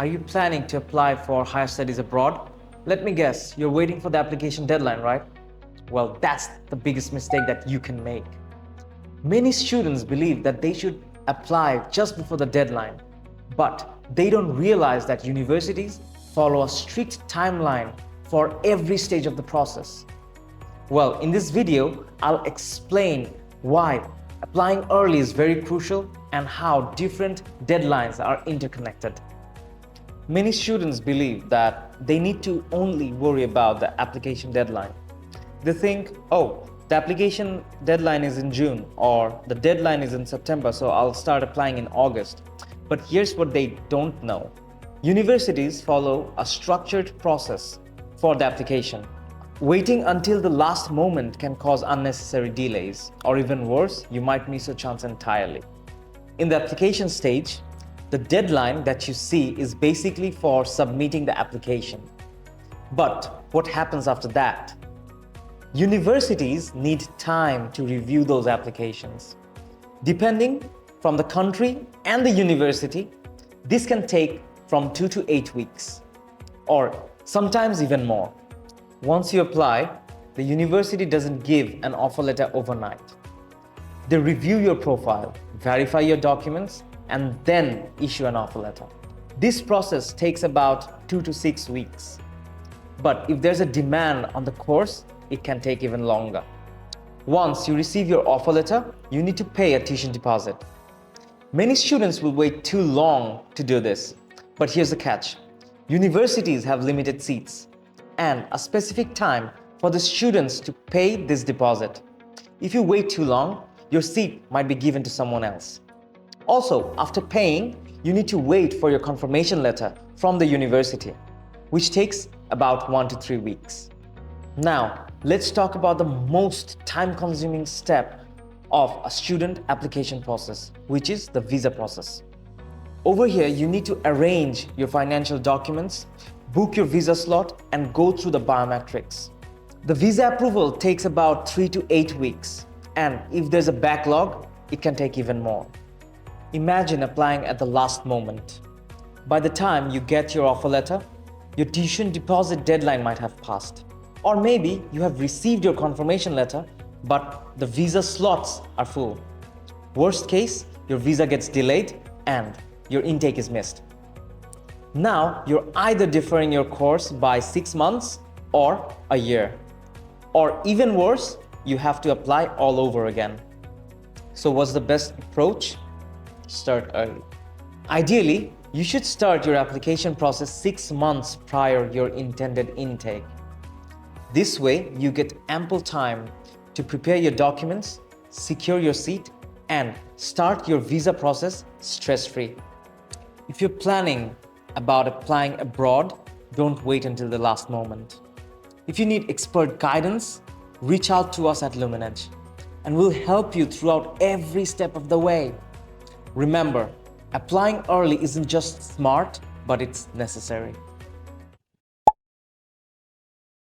Are you planning to apply for higher studies abroad? Let me guess, you're waiting for the application deadline, right? Well, that's the biggest mistake that you can make. Many students believe that they should apply just before the deadline, but they don't realize that universities follow a strict timeline for every stage of the process. Well, in this video, I'll explain why applying early is very crucial and how different deadlines are interconnected. Many students believe that they need to only worry about the application deadline. They think, oh, the application deadline is in June or the deadline is in September, so I'll start applying in August. But here's what they don't know. Universities follow a structured process for the application. Waiting until the last moment can cause unnecessary delays, or even worse, you might miss your chance entirely. In the application stage, the deadline that you see is basically for submitting the application. But what happens after that? Universities need time to review those applications. Depending from the country and the university, this can take from 2 to 8 weeks, or sometimes even more. Once you apply, the university doesn't give an offer letter overnight. They review your profile, verify your documents, and then issue an offer letter. This process takes about 2 to 6 weeks. But if there's a demand on the course, it can take even longer. Once you receive your offer letter, you need to pay a tuition deposit. Many students will wait too long to do this, but here's the catch. Universities have limited seats and a specific time for the students to pay this deposit. If you wait too long, your seat might be given to someone else. Also, after paying, you need to wait for your confirmation letter from the university, which takes about 1 to 3 weeks. Now, let's talk about the most time-consuming step of a student application process, which is the visa process. Over here, you need to arrange your financial documents, book your visa slot, and go through the biometrics. The visa approval takes about 3 to 8 weeks, and if there's a backlog, it can take even more. Imagine applying at the last moment. By the time you get your offer letter, your tuition deposit deadline might have passed. Or maybe you have received your confirmation letter, but the visa slots are full. Worst case, your visa gets delayed and your intake is missed. Now, you're either deferring your course by 6 months or a year. Or even worse, you have to apply all over again. So what's the best approach? Start early. Ideally, you should start your application process 6 months prior to your intended intake. This way, you get ample time to prepare your documents, secure your seat, and start your visa process stress-free. If you're planning about applying abroad, don't wait until the last moment. If you need expert guidance, reach out to us at Luminedge, and we'll help you throughout every step of the way. Remember, applying early isn't just smart, but it's necessary.